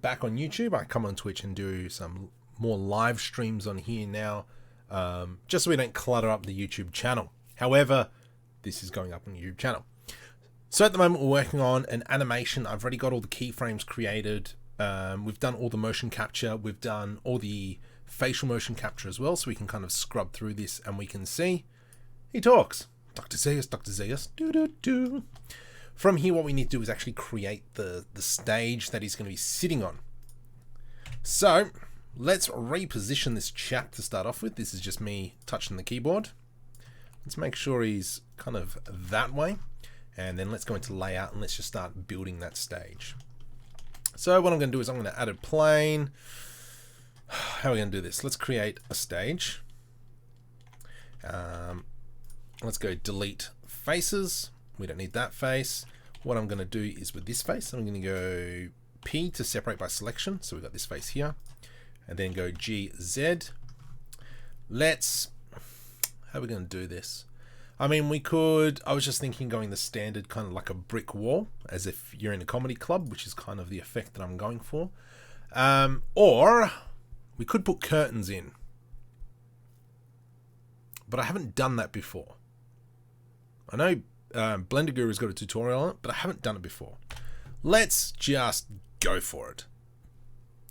back on YouTube. I come on Twitch and do some more live streams on here now, just so we don't clutter up the YouTube channel. However, this is going up on the YouTube channel. So at the moment we're working on an animation. I've already got all the keyframes created. We've done all the motion capture. We've done all the facial motion capture as well, so we can kind of scrub through this and we can see he talks. Dr. Zeus, Dr. Zeus, do. From here, what we need to do is actually create the stage that he's going to be sitting on. So let's reposition this chap to start off with. This is just me touching the keyboard. Let's make sure he's kind of that way. And then let's go into layout and let's just start building that stage. So what I'm going to do is I'm going to add a plane. How are we going to do this? Let's create a stage. Let's go delete faces. We don't need that face. What I'm going to do is with this face, I'm going to go P to separate by selection. So we've got this face here. And then go G, Z. How are we going to do this? I mean, we could, I was just thinking going the standard kind of like a brick wall, as if you're in a comedy club, which is kind of the effect that I'm going for. Or we could put curtains in. But I haven't done that before. I know Blender Guru's got a tutorial on it, but I haven't done it before. Let's just go for it.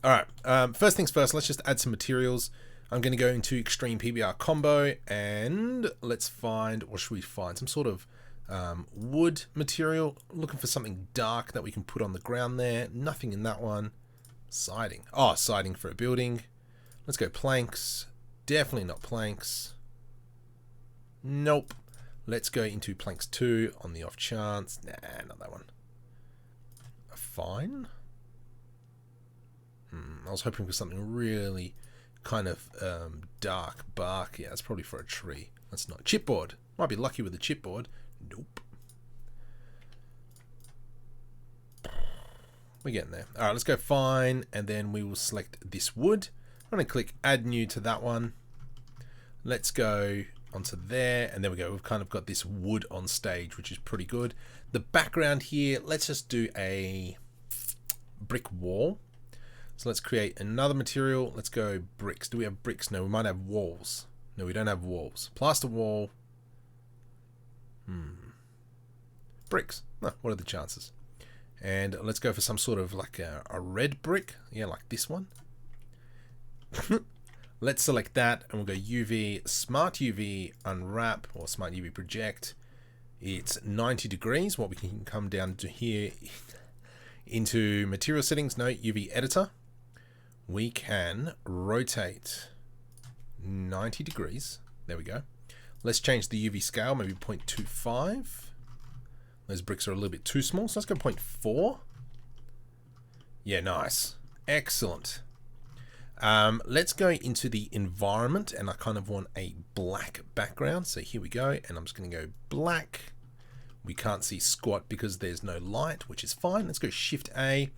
Alright, first things first, let's just add some materials. I'm going to go into Extreme PBR Combo and let's find, what should we find? Some sort of wood material. I'm looking for something dark that we can put on the ground there. Nothing in that one. Siding. Oh, siding for a building. Let's go planks. Definitely not planks. Nope. Let's go into planks 2 on the off chance. Nah, not that one. Fine. I was hoping for something really kind of dark bark. Yeah, that's probably for a tree. That's not. Chipboard. Might be lucky with a chipboard. Nope. We're getting there. All right, let's go fine. And then we will select this wood. I'm going to click add new to that one. Let's go onto there. And there we go. We've kind of got this wood on stage, which is pretty good. The background here, let's just do a brick wall. So let's create another material. Let's go bricks. Do we have bricks? No, we might have walls. No, we don't have walls. Plaster wall. Bricks. No, what are the chances? And let's go for some sort of like a red brick. Yeah, like this one. Let's select that and we'll go UV, Smart UV Unwrap or Smart UV Project. It's 90 degrees. What we can come down to here into material settings. No, UV Editor. We can rotate 90 degrees. There we go. Let's change the UV scale, maybe 0.25. Those bricks are a little bit too small, so let's go 0.4. Yeah, nice. Excellent. Let's go into the environment, and I kind of want a black background. So here we go, and I'm just going to go black. We can't see squat because there's no light, which is fine. Let's go Shift A,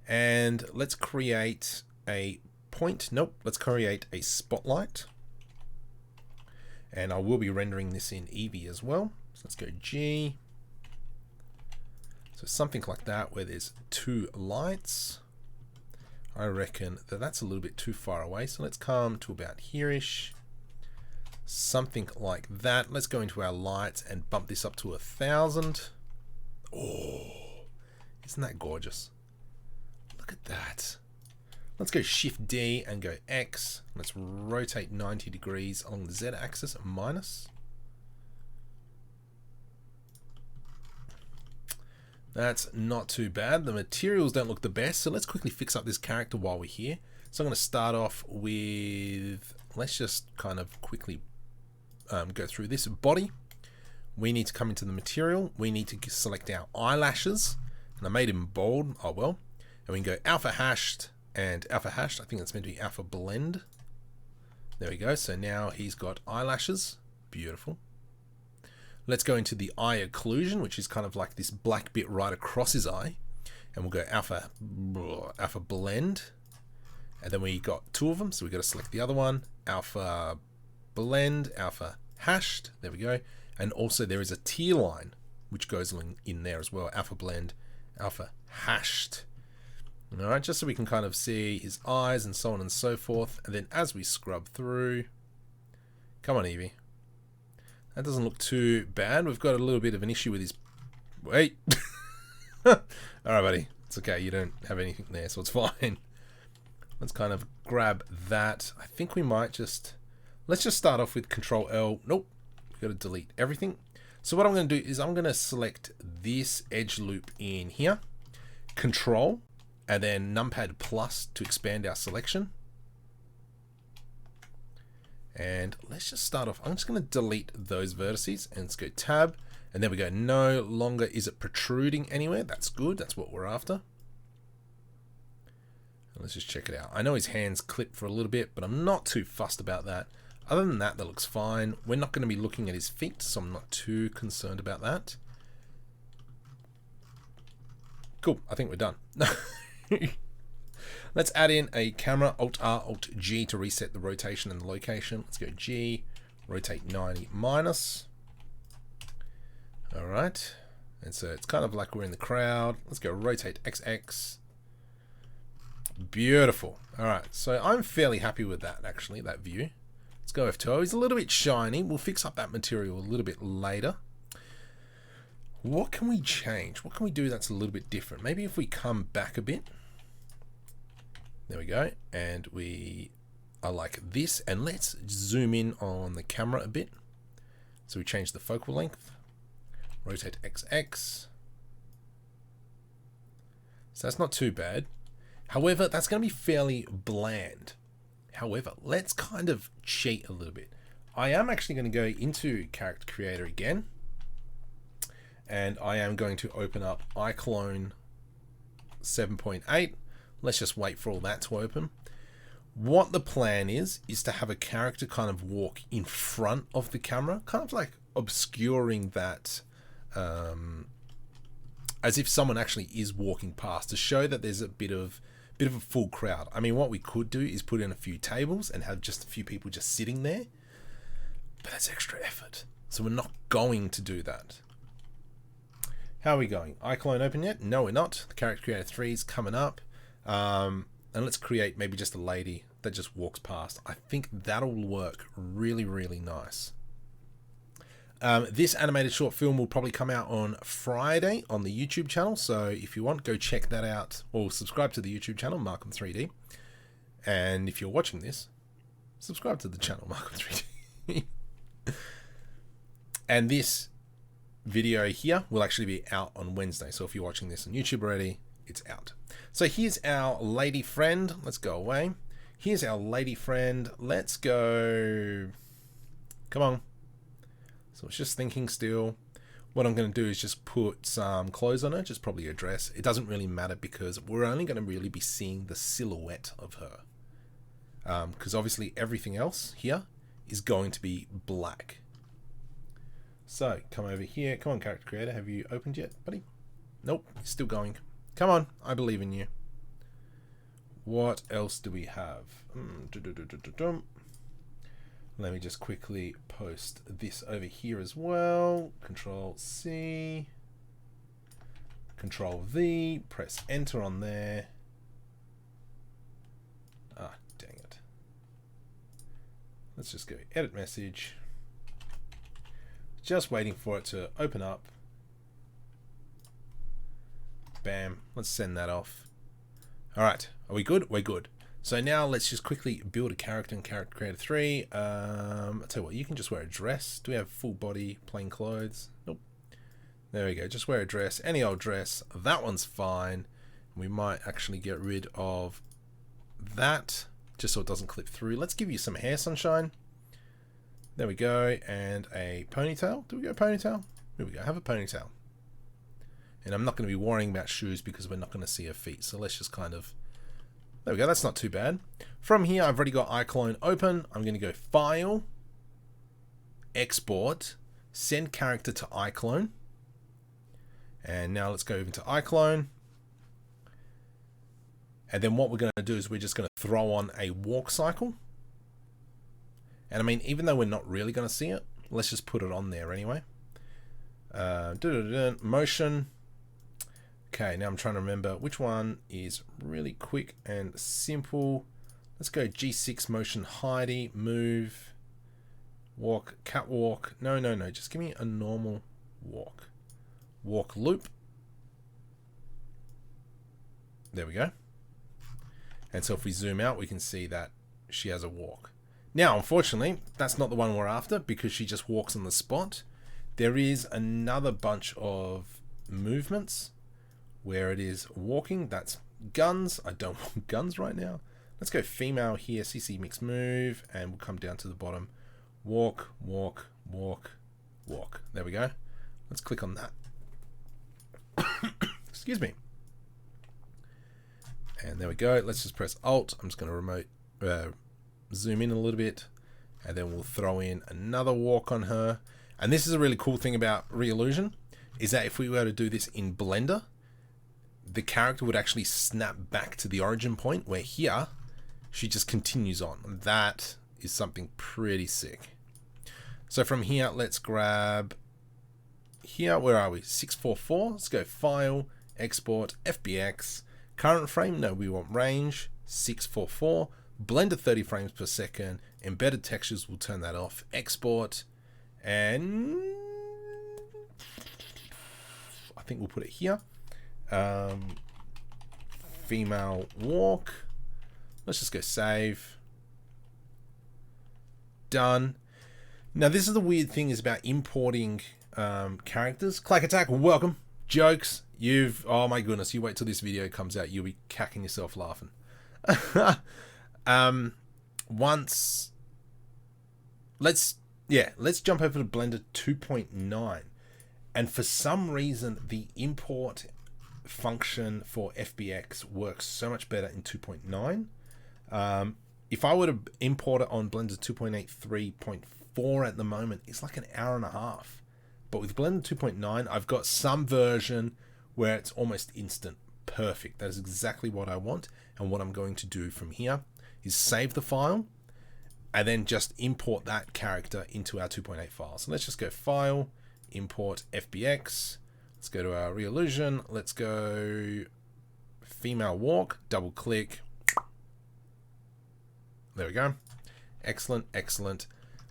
and let's create a point. Nope, let's create a spotlight. And I will be rendering this in EEVEE as well. So let's go G. So something like that where there's 2 lights. I reckon that that's a little bit too far away. So let's come to about here-ish. Something like that. Let's go into our lights and bump this up to 1,000. Oh, isn't that gorgeous? Look at that. Let's go Shift D and go X. Let's rotate 90 degrees along the Z axis minus. That's not too bad. The materials don't look the best, so let's quickly fix up this character while we're here. So I'm going to start off with, let's just kind of quickly go through this body. We need to come into the material. We need to select our eyelashes, and I made him bold. Oh well. And we can go alpha hashed and alpha hashed. I think that's meant to be alpha blend. There we go. So now he's got eyelashes. Beautiful. Let's go into the eye occlusion, which is kind of like this black bit right across his eye. And we'll go alpha blend. And then we got 2 of them, so we've got to select the other one. Alpha blend, alpha hashed. There we go. And also there is a tier line, which goes in there as well. Alpha blend, alpha hashed. All right, just so we can kind of see his eyes and so on and so forth. And then as we scrub through, come on, EEVEE. That doesn't look too bad. We've got a little bit of an issue with his... Wait. All right, buddy. It's okay. You don't have anything there, so it's fine. Let's kind of grab that. I think we might just... Let's just start off with Control L. Nope. We've got to delete everything. So what I'm going to do is I'm going to select this edge loop in here. Control. And then numpad plus to expand our selection. And let's just start off. I'm just going to delete those vertices and let's go tab. And there we go. No longer is it protruding anywhere. That's good. That's what we're after. And let's just check it out. I know his hands clip for a little bit, but I'm not too fussed about that. Other than that, that looks fine. We're not going to be looking at his feet, so I'm not too concerned about that. Cool. I think we're done. Let's add in a camera, Alt-R, Alt-G to reset the rotation and the location. Let's go G, rotate 90 minus. All right. And so it's kind of like we're in the crowd. Let's go rotate XX. Beautiful. All right. So I'm fairly happy with that, actually, that view. Let's go F2. He's a little bit shiny. We'll fix up that material a little bit later. What can we change? What can we do that's a little bit different? Maybe if we come back a bit. There we go. And I like this. And let's zoom in on the camera a bit. So we change the focal length. Rotate XX. So that's not too bad. However, that's going to be fairly bland. However, let's kind of cheat a little bit. I am actually going to go into Character Creator again. And I am going to open up iClone 7.8. Let's just wait for all that to open. What the plan is to have a character kind of walk in front of the camera, kind of like obscuring that, as if someone actually is walking past, to show that there's a bit of a full crowd. I mean, what we could do is put in a few tables and have just a few people just sitting there, but that's extra effort. So we're not going to do that. How are we going? iClone open yet? No, we're not. The Character Creator 3 is coming up. And let's create maybe just a lady that just walks past. I think that'll work really, really nice. This animated short film will probably come out on Friday on the YouTube channel. So if you want, go check that out or subscribe to the YouTube channel, Markham3D. And if you're watching this, subscribe to the channel, Markham3D. And this video here will actually be out on Wednesday. So if you're watching this on YouTube already, it's out. So here's our lady friend. Let's go away. Here's our lady friend. Let's go. Come on. So it's just thinking still. What I'm going to do is just put some clothes on her, just probably a dress. It doesn't really matter because we're only going to really be seeing the silhouette of her. Because obviously everything else here is going to be black. So come over here. Come on, Character Creator. Have you opened yet, buddy? Nope. Still going. Come on. I believe in you. What else do we have? Let me just quickly post this over here as well. Control C. Control V. Press enter on there. Ah, dang it. Let's just go edit message. Just waiting for it to open up. Bam. Let's send that off. All right. Are we good? We're good. So now let's just quickly build a character in Character Creator 3. I'll tell you what, you can just wear a dress. Do we have full body plain clothes? Nope. There we go. Just wear a dress. Any old dress. That one's fine. We might actually get rid of that just so it doesn't clip through. Let's give you some hair, sunshine. There we go. And a ponytail. Do we go ponytail? Here we go. Have a ponytail. And I'm not going to be worrying about shoes because we're not going to see her feet. So let's just kind of... There we go. That's not too bad. From here, I've already got iClone open. I'm going to go File, Export, Send Character to iClone. And now let's go into iClone. And then what we're going to do is we're just going to throw on a walk cycle. And I mean, even though we're not really going to see it, let's just put it on there anyway. Motion. Okay, now I'm trying to remember which one is really quick and simple. Let's go G6 motion Heidi, move, walk, catwalk. No, just give me a normal walk. Walk loop. There we go. And so if we zoom out, we can see that she has a walk. Now, unfortunately, that's not the one we're after because she just walks on the spot. There is another bunch of movements where it is walking. That's guns. I don't want guns right now. Let's go female here, CC mix move, and we'll come down to the bottom. Walk, walk, walk, walk. There we go. Let's click on that. Excuse me. And there we go. Let's just press Alt. I'm just going to remote zoom in a little bit, and then we'll throw in another walk on her. And this is a really cool thing about Reallusion, is that if we were to do this in Blender, the character would actually snap back to the origin point, where here she just continues on. That is something pretty sick. So from here, let's grab here, where are we? 644. Let's go File, Export, FBX, current frame. No, we want range, 644. Blender 30 frames per second. Embedded textures, will turn that off. Export, and I think we'll put it here. Female walk. Let's just go save. Done. Now this is the weird thing is about importing characters. Clack Attack, welcome. Jokes. Oh my goodness, you wait till this video comes out, you'll be cacking yourself laughing. Let's jump over to Blender 2.9, and for some reason the import function for FBX works so much better in 2.9. If I were to import it on Blender 2.8 3.4 at the moment, it's like an hour and a half. But with Blender 2.9, I've got some version where it's almost instant. Perfect. That is exactly what I want. And what I'm going to do from here is save the file and then just import that character into our 2.8 file. So let's just go File, Import FBX. Let's go to our Reallusion. Let's go female walk, double click. There we go. Excellent, excellent.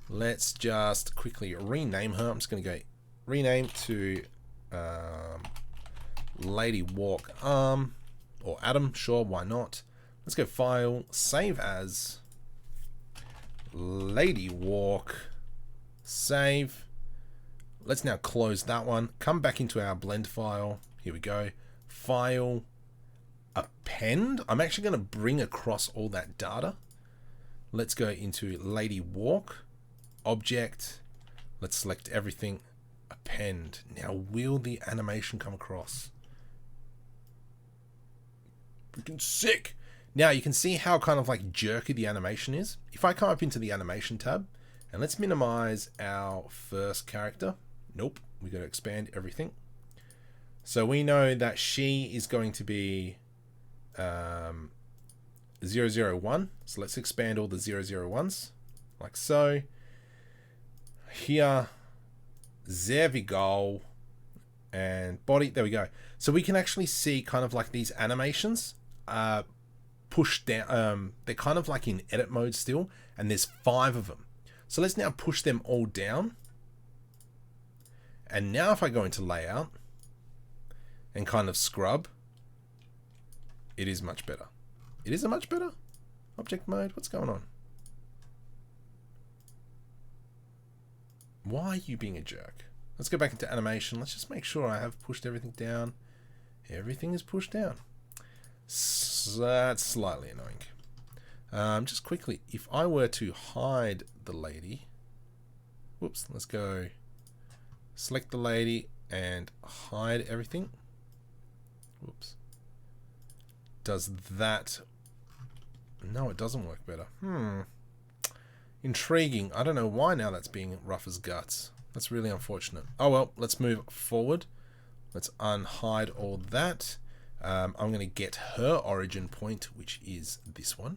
Let's just quickly rename her. I'm just going to go rename to Lady Walk Arm or Addon. Sure, why not? Let's go File, Save As, Lady Walk, save. Let's now close that one. Come back into our blend file. Here we go. File, append. I'm actually going to bring across all that data. Let's go into Lady Walk, object. Let's select everything. Append. Now, will the animation come across? Freaking sick. Now, you can see how kind of like jerky the animation is. If I come up into the animation tab, and let's minimize our first character. Nope, we got to expand everything. So we know that she is going to be 001. So let's expand all the 001s, like so. Here, there we go. And body, there we go. So we can actually see kind of like these animations push down. They're kind of like in edit mode still, and there's 5 of them. So let's now push them all down. And now if I go into layout and kind of scrub, it is much better. It is a much better object mode. What's going on? Why are you being a jerk? Let's go back into animation. Let's just make sure I have pushed everything down. Everything is pushed down. So that's slightly annoying. Just quickly, if I were to hide the lady, whoops, let's go select the lady and hide everything. Whoops. Does that? No, it doesn't work better. Intriguing. I don't know why now that's being rough as guts. That's really unfortunate. Oh well, let's move forward. Let's unhide all that. I'm going to get her origin point, which is this one.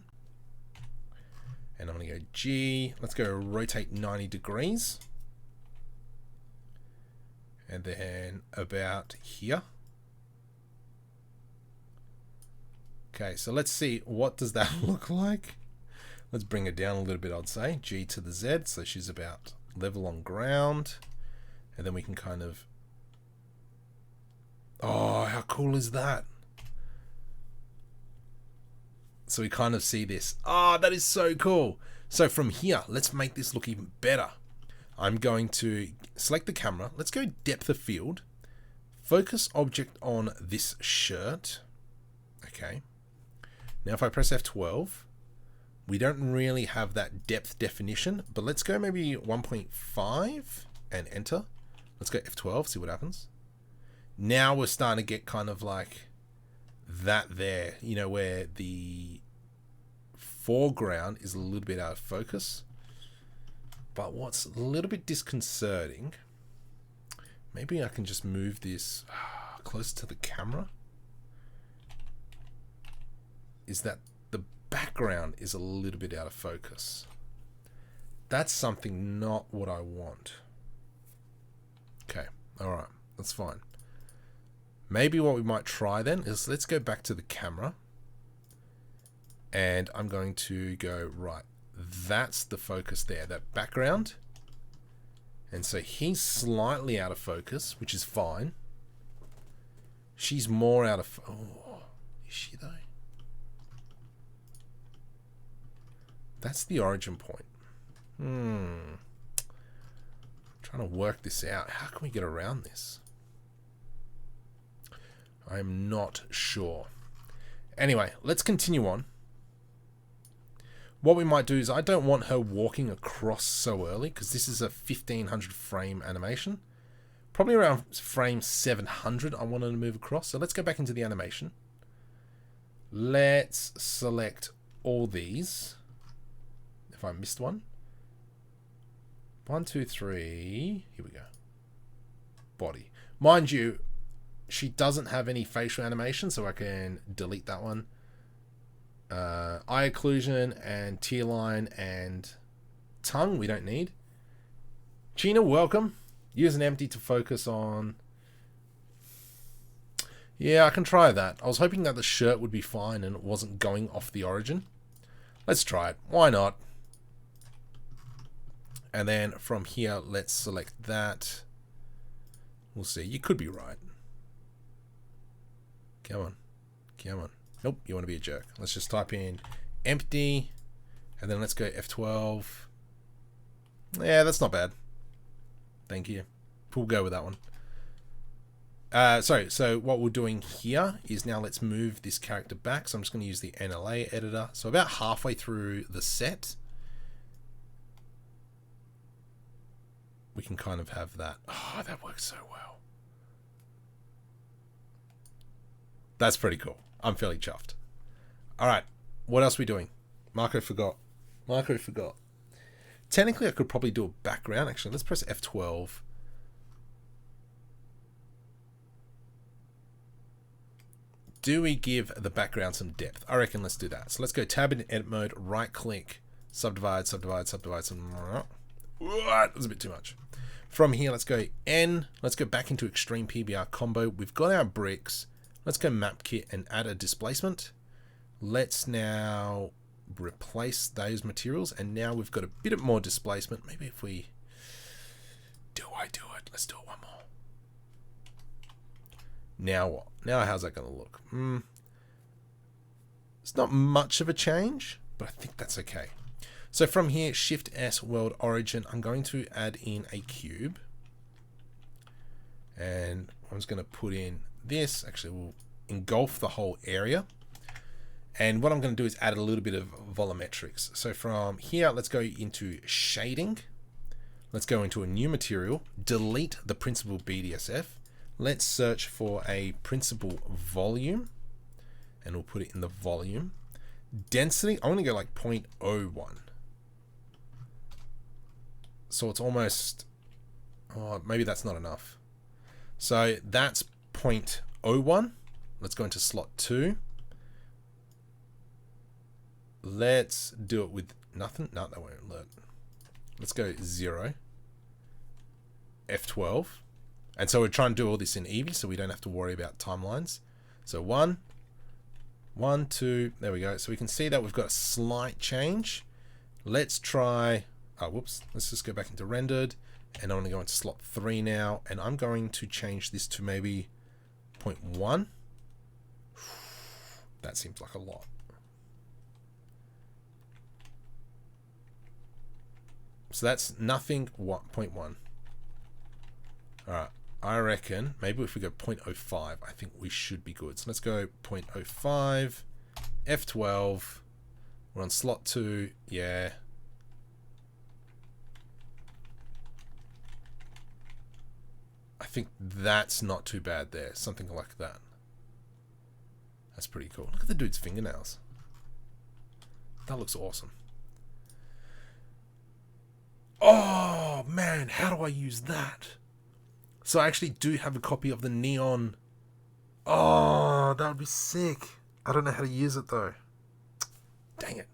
And I'm going to go G. Let's go rotate 90 degrees. And then about here. Okay, so let's see, what does that look like? Let's bring her down a little bit, I'd say. G to the Z, so she's about level on ground. And then we can kind of... Oh, how cool is that? So we kind of see this. Oh, that is so cool. So from here, let's make this look even better. I'm going to select the camera. Let's go depth of field. Focus object on this shirt. Okay. Now if I press F12, we don't really have that depth definition, but let's go maybe 1.5 and enter. Let's go F12, see what happens. Now we're starting to get kind of like that there, you know, where the foreground is a little bit out of focus. But what's a little bit disconcerting, maybe I can just move this close to the camera, is that the background is a little bit out of focus. That's something not what I want. Okay, alright, that's fine. Maybe what we might try then is let's go back to the camera. And I'm going to go, right, that's the focus there, that background. And so he's slightly out of focus, which is fine. She's more out of... Oh, is she though? That's the origin point. Trying to work this out. How can we get around this? I'm not sure. Anyway, let's continue on. What we might do is, I don't want her walking across so early because this is a 1500 frame animation. Probably around frame 700 I want her to move across. So let's go back into the animation. Let's select all these. If I missed one. 1, 2, 3. Here we go. Body. Mind you, she doesn't have any facial animation, so I can delete that one. Eye occlusion and tear line and tongue we don't need. Gina, welcome. Use an empty to focus on. Yeah, I can try that. I was hoping that the shirt would be fine and it wasn't going off the origin. Let's try it. Why not? And then from here, let's select that. We'll see. You could be right. Come on. Come on. Nope, you want to be a jerk. Let's just type in empty. And then let's go F12. Yeah, that's not bad. Thank you. We'll go with that one. So what we're doing here is now let's move this character back. So I'm just going to use the NLA editor. So about halfway through the set, we can kind of have that. Oh, that works so well. That's pretty cool. I'm fairly chuffed. All right, what else are we doing? Marco forgot. Marco forgot. Technically, I could probably do a background. Actually, let's press F12. Do we give the background some depth? I reckon let's do that. So let's go tab in edit mode, right click, subdivide, subdivide, subdivide, subdivide. That's a bit too much. From here, let's go N. Let's go back into extreme PBR combo. We've got our bricks. Let's go map kit and add a displacement. Let's now replace those materials. And now we've got a bit more displacement. Maybe if we... Do I do it? Let's do it one more. Now what? Now how's that going to look? It's not much of a change, but I think that's okay. So from here, Shift S World Origin, I'm going to add in a cube. And I'm just going to put in this. Actually, we'll engulf the whole area. And what I'm going to do is add a little bit of volumetrics. So from here, let's go into shading. Let's go into a new material, delete the principal BDSF. Let's search for a principal volume, and we'll put it in the volume. Density, I want to go like 0.01. So it's almost, oh, maybe that's not enough. So that's 0.01. Let's go into slot 2. Let's do it with nothing. No, that won't let. Let's go 0. F12. And so we're trying to do all this in EEVEE so we don't have to worry about timelines. So 1, 1, 2, there we go. So we can see that we've got a slight change. Let's try, oh, whoops. Let's just go back into rendered, and I'm going to go into slot 3 now, and I'm going to change this to maybe 0.1. That seems like a lot. So that's nothing, what, 0.1. All right, I reckon maybe if we go 0.05, I think we should be good. So let's go 0.05, F12, we're on slot 2, yeah. I think that's not too bad there, something like that. That's pretty cool. Look at the dude's fingernails. That looks awesome. Oh man, how do I use that? So I actually do have a copy of the neon. Oh, that would be sick. I don't know how to use it though. Dang it.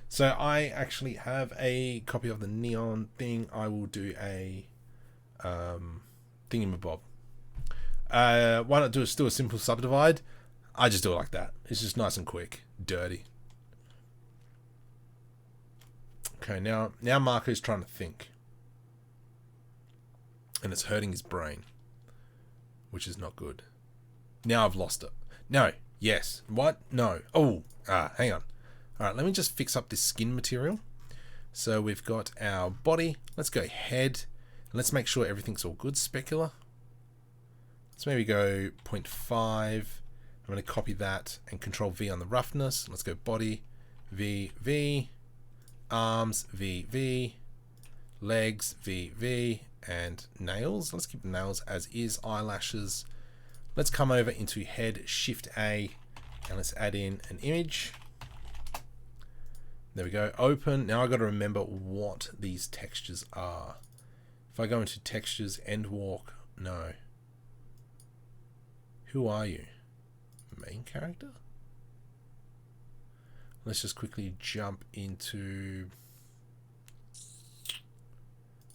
So I actually have a copy of the neon thing. I will do a thingamabob. Why not do a simple subdivide? I just do it like that. It's just nice and quick. Dirty. Okay, now Marco is trying to think. And it's hurting his brain. Which is not good. Now I've lost it. No. Yes. What? No. Oh. Hang on. Alright, let me just fix up this skin material. So we've got our body. Let's go head. And let's make sure everything's all good. Specular. Let's maybe go 0.5. I'm going to copy that and control V on the roughness. Let's go body. V, V. Arms, V, V. Legs, V, V. And nails. Let's keep the nails as is. Eyelashes. Let's come over into head, Shift A. And let's add in an image. There we go. Open. Now I've got to remember what these textures are. If I go into textures, end walk. No. Who are you? Main character? Let's just quickly jump into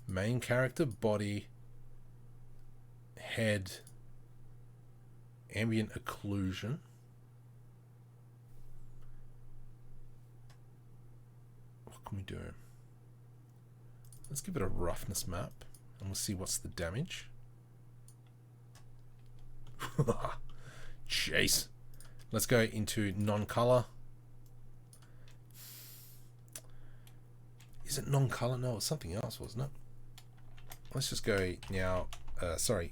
main character, body, head, ambient occlusion. What can we do? Let's give it a roughness map and we'll see what's the damage. Jeez. Let's go into non-color. Is it non-color? No, it's something else, wasn't it? Let's just go now. Sorry,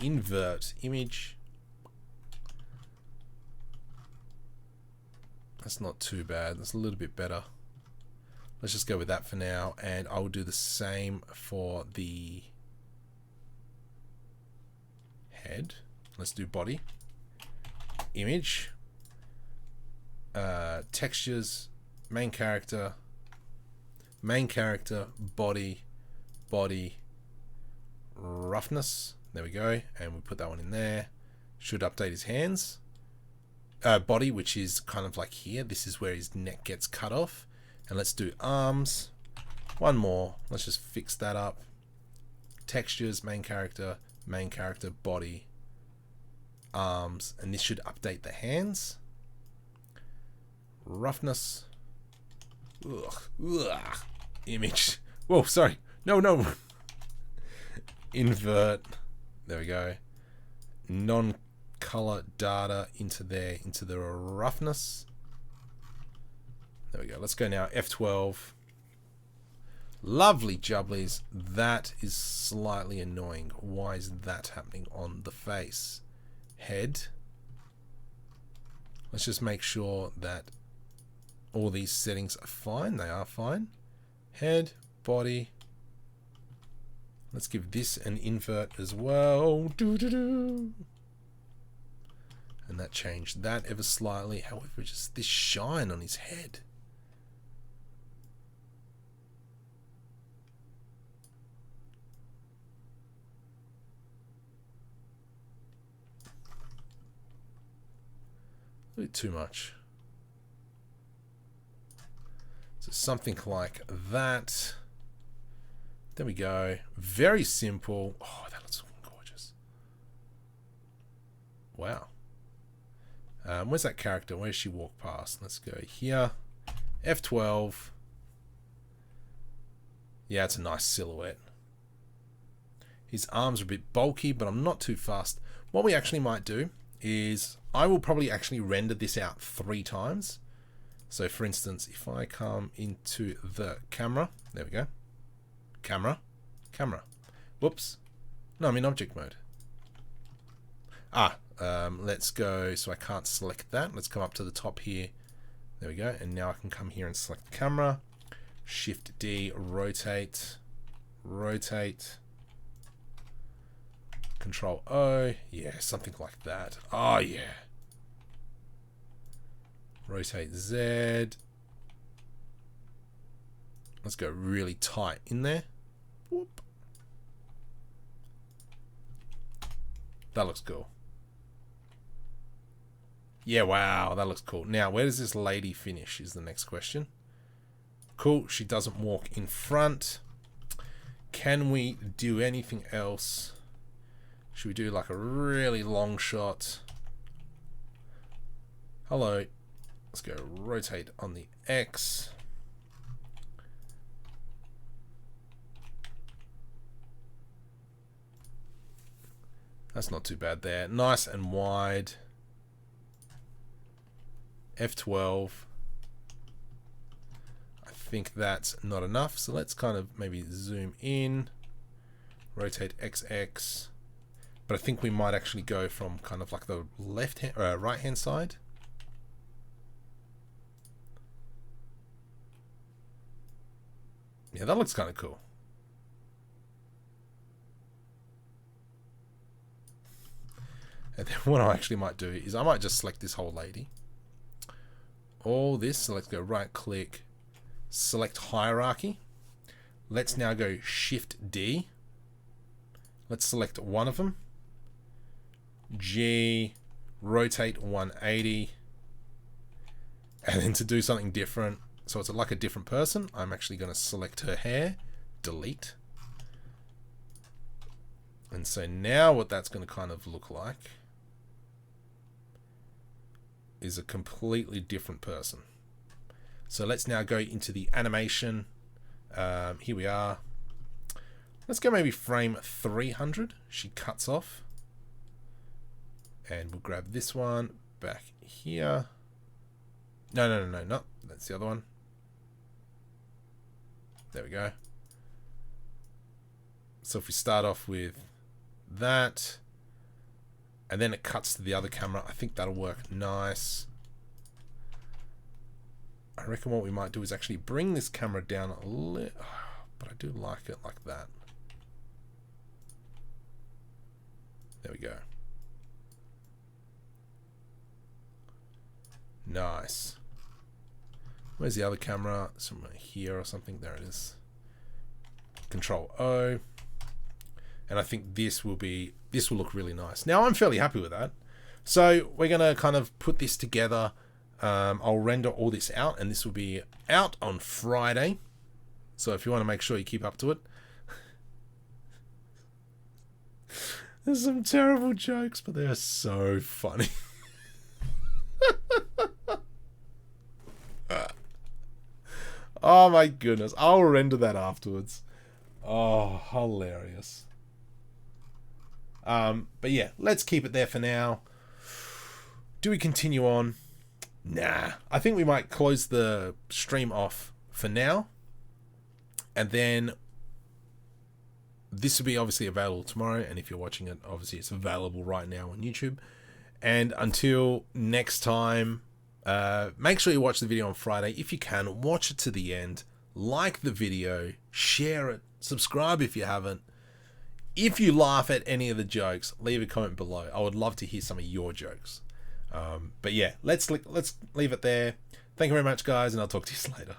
invert image. That's not too bad. That's a little bit better. Let's just go with that for now, and I will do the same for the head. Let's do body, image, textures, main character, body, roughness. There we go, and we put that one in there. Should update his hands. Body, which is kind of like here. This is where his neck gets cut off. And let's do arms. One more. Let's just fix that up. Textures, main character, body, arms, and this should update the hands. Roughness. Ugh. Image. Whoa, sorry. No. Invert. There we go. Non-color data into there, into the roughness. There we go. Let's go now. F12. Lovely jubblies. That is slightly annoying. Why is that happening on the face? Head. Let's just make sure that all these settings are fine. They are fine. Head, body. Let's give this an invert as well. And that changed that ever slightly. However, just this shine on his head. A bit too much. So something like that. There we go. Very simple. Oh, that looks gorgeous. Wow. Where's that character? Where's she walk past? Let's go here. F12. Yeah, it's a nice silhouette. His arms are a bit bulky, but I'm not too fussed. What we actually might do is I will probably actually render this out 3 times. So for instance, if I come into the camera, there we go. Camera. Whoops. No, I'm in object mode. Let's go, so I can't select that. Let's come up to the top here. There we go. And now I can come here and select the camera. Shift D, rotate. Control O. Yeah, something like that. Oh, yeah. Rotate Z. Let's go really tight in there. Whoop. That looks cool. Yeah, wow, that looks cool. Now, where does this lady finish is the next question. Cool, she doesn't walk in front. Can we do anything else? Should we do like a really long shot? Hello. Let's go rotate on the X. That's not too bad there. Nice and wide. F12. I think that's not enough, so let's kind of maybe zoom in, rotate XX. But I think we might actually go from kind of like the left hand, right hand side. Yeah, that looks kind of cool. And then what I actually might do is I might just select this whole lady. All this, so let's go right click, select hierarchy. Let's now go Shift D. Let's select one of them. G, rotate 180. And then to do something different, so it's like a different person, I'm actually going to select her hair, delete. And so now what that's going to kind of look like is a completely different person. So let's now go into the animation. Here we are. Let's go maybe frame 300. She cuts off. And we'll grab this one back here. No. That's the other one. There we go. So if we start off with that, and then it cuts to the other camera, I think that'll work nice. I reckon what we might do is actually bring this camera down a little, but I do like it like that. There we go. Nice. Where's the other camera? Somewhere here or something. There it is. Control O. And I think this will look really nice. Now I'm fairly happy with that. So we're gonna kind of put this together. I'll render all this out, and this will be out on Friday. So if you want to make sure you keep up to it. There's some terrible jokes, but they're so funny. Oh my goodness. I'll render that afterwards. Oh, hilarious. But yeah, let's keep it there for now. Do we continue on? Nah. I think we might close the stream off for now. And then this will be obviously available tomorrow. And if you're watching it, obviously it's available right now on YouTube. And until next time, make sure you watch the video on Friday. If you can, watch it to the end. Like the video. Share it. Subscribe if you haven't. If you laugh at any of the jokes, leave a comment below. I would love to hear some of your jokes. But yeah, let's leave it there. Thank you very much, guys, and I'll talk to you later.